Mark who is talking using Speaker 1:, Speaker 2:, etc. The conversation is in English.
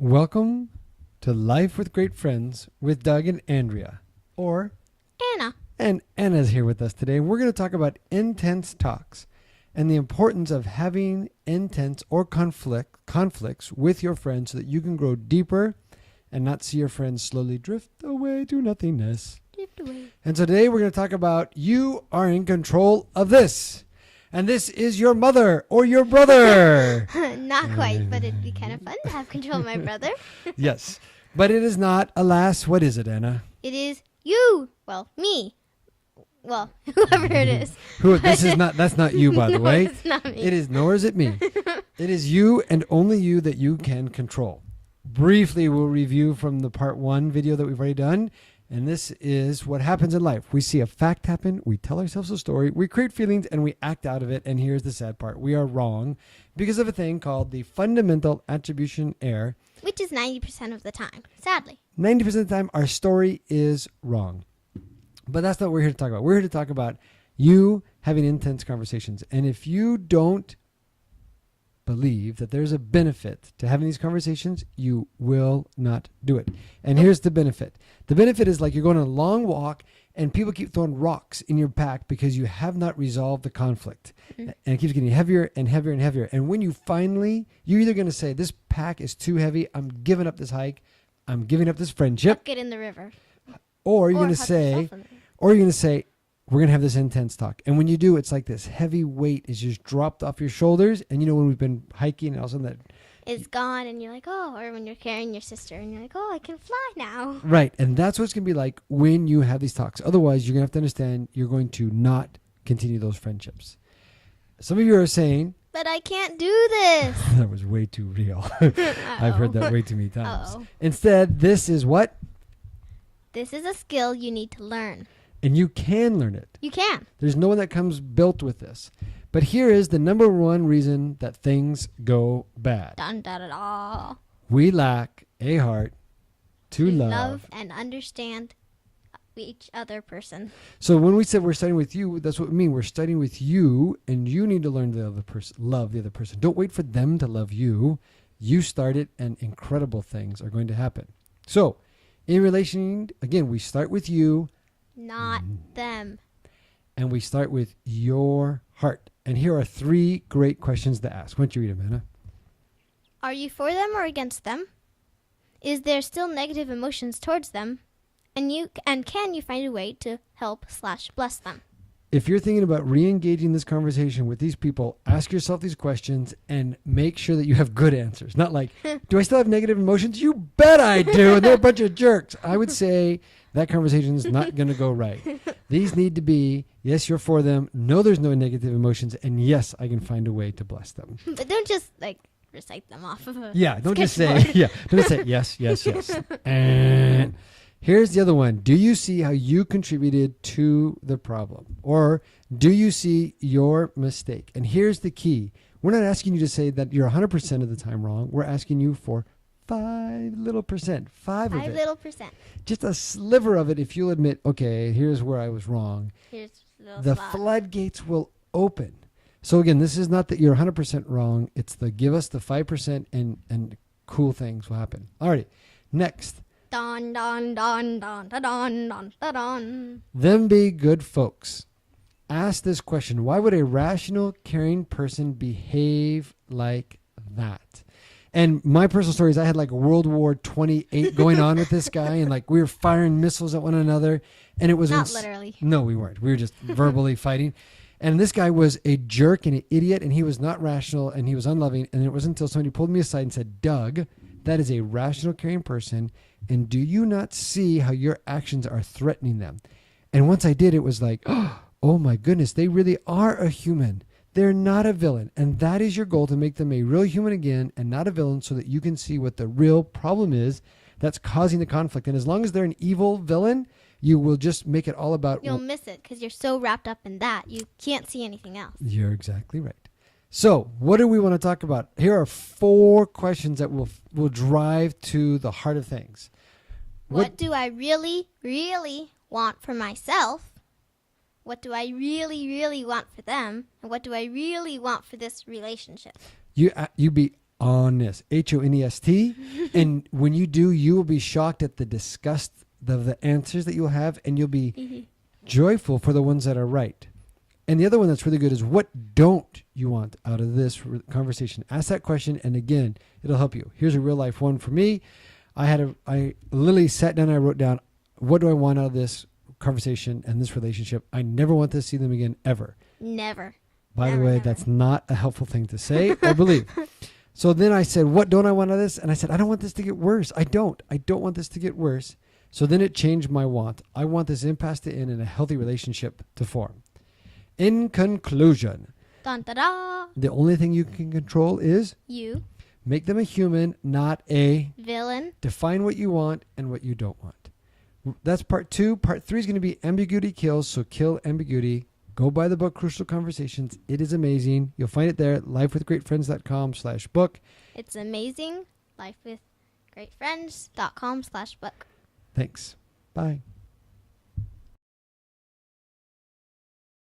Speaker 1: Welcome to Life with Great Friends with Doug and Andrea, or
Speaker 2: Anna.
Speaker 1: And Anna's here with us today. We're going to talk about intense talks and the importance of having intense or conflicts with your friends so that you can grow deeper and not see your friends slowly drift away to nothingness.
Speaker 2: Drift away.
Speaker 1: And so today we're going to talk about you are in control of this. And this is your mother or your brother.
Speaker 2: Not quite, but it'd be kind of fun to have control of my brother.
Speaker 1: Yes. But it is not, alas, what is it, Anna?
Speaker 2: It is you. Well, me. Well, whoever it is.
Speaker 1: That's not you, by the
Speaker 2: No,
Speaker 1: way.
Speaker 2: it's not me.
Speaker 1: It is, nor is it me. It is you and only you that you can control. Briefly, we'll review from the part 1 video that we've already done. And this is what happens in life. We see a fact happen, we tell ourselves a story, we create feelings, and we act out of it. And here's the sad part. We are wrong because of a thing called the fundamental attribution error.
Speaker 2: Which is 90% of the time, sadly.
Speaker 1: 90% of the time, our story is wrong. But that's not what we're here to talk about. We're here to talk about you having intense conversations. And if you don't believe that there's a benefit to having these conversations, you will not do it. And here's the benefit. The benefit is like you're going on a long walk and people keep throwing rocks in your pack because you have not resolved the conflict. Mm-hmm. And it keeps getting heavier and heavier and heavier. And when you finally, you're either going to say, this pack is too heavy, I'm giving up this hike, I'm giving up this friendship.
Speaker 2: Get in the river.
Speaker 1: Or you're going to say, we're going to have this intense talk. And when you do, it's like this heavy weight is just dropped off your shoulders. And you know, when we've been hiking and all of a sudden that
Speaker 2: it's gone and you're like, oh, or when you're carrying your sister and you're like, oh, I can fly now.
Speaker 1: Right. And that's what it's going to be like when you have these talks. Otherwise, you're going to have to understand you're going to not continue those friendships. Some of you are saying,
Speaker 2: but I can't do this.
Speaker 1: That was way too real. I've heard that way too many times.
Speaker 2: Uh-oh.
Speaker 1: Instead, this is what?
Speaker 2: This is a skill you need to learn.
Speaker 1: And you can learn it.
Speaker 2: You can.
Speaker 1: There's no one that comes built with this. But here is the number one reason that things go bad.
Speaker 2: Dun, da, da, da.
Speaker 1: We lack a heart to love
Speaker 2: and understand each other person.
Speaker 1: So when we said we're starting with you, that's what we mean. We're starting with you, and you need to learn the other person, love the other person. Don't wait for them to love you. You start it, and incredible things are going to happen. So in relation, again, we start with you.
Speaker 2: Not them.
Speaker 1: And we start with your heart. And here are 3 great questions to ask. Why don't you read them, Anna?
Speaker 2: Are you for them or against them? Is there still negative emotions towards them? And can you find a way to help/bless them?
Speaker 1: If you're thinking about re-engaging this conversation with these people, ask yourself these questions and make sure that you have good answers. Not like, do I still have negative emotions? You bet I do. And they're a bunch of jerks. I would say that conversation is not going to go right. These need to be, yes, you're for them. No, there's no negative emotions. And yes, I can find a way to bless them.
Speaker 2: But don't just recite them off of a
Speaker 1: don't just say, don't just say yes, yes, yes. And here's the other one. Do you see how you contributed to the problem? Or do you see your mistake? And here's the key. We're not asking you to say that you're 100% of the time wrong. We're asking you for 5 little percent. 5 of it.
Speaker 2: 5 little percent.
Speaker 1: Just a sliver of it if you'll admit, okay, here's where I was wrong.
Speaker 2: Here's
Speaker 1: the floodgates will open. So again, this is not that you're 100% wrong. It's the give us the 5% and cool things will happen. All right. Next.
Speaker 2: Don, don, don, don, da, don, don, da, don.
Speaker 1: Them be good folks. Ask this question. Why would a rational, caring person behave like that? And my personal story is I had like World War 28 going on with this guy. And like we were firing missiles at one another. And it was...
Speaker 2: Not literally.
Speaker 1: No, we weren't. We were just verbally fighting. And this guy was a jerk and an idiot. And he was not rational and he was unloving. And it wasn't until somebody pulled me aside and said, Doug, that is a rational, caring person. And do you not see how your actions are threatening them? And once I did, it was like, oh my goodness, they really are a human. They're not a villain. And that is your goal, to make them a real human again and not a villain, so that you can see what the real problem is that's causing the conflict. And as long as they're an evil villain, you will just make it all about...
Speaker 2: You'll miss it because you're so wrapped up in that. You can't see anything else.
Speaker 1: You're exactly right. So what do we want to talk about? Here are 4 questions that will drive to the heart of things.
Speaker 2: What do I really, really want for myself? What do I really, really want for them? And what do I really want for this relationship?
Speaker 1: You be honest, Honest. And when you do, you will be shocked at the disgust of the answers that you'll have, and you'll be joyful for the ones that are right. And the other one that's really good is, what don't you want out of this conversation? Ask that question, and again, it'll help you. Here's a real life one for me. I literally sat down and I wrote down, what do I want out of this conversation and this relationship? I never want to see them again, ever.
Speaker 2: Never.
Speaker 1: By
Speaker 2: Never,
Speaker 1: the way,
Speaker 2: never.
Speaker 1: that's not a helpful thing to say or believe. So then I said, what don't I want out of this? And I said, I don't want this to get worse. I don't want this to get worse. So then it changed my want. I want this impasse to end and a healthy relationship to form. In conclusion,
Speaker 2: Dun, da, da.
Speaker 1: the only thing you can control is
Speaker 2: You,
Speaker 1: make them a human, not a
Speaker 2: villain.
Speaker 1: define what you want and what you don't want. That's part 2. Part 3 is going to be ambiguity kills. So kill ambiguity. Go buy the book, Crucial Conversations. It is amazing. You'll find it there at lifewithgreatfriends.com/book.
Speaker 2: It's amazing. Lifewithgreatfriends.com/book.
Speaker 1: Thanks. Bye.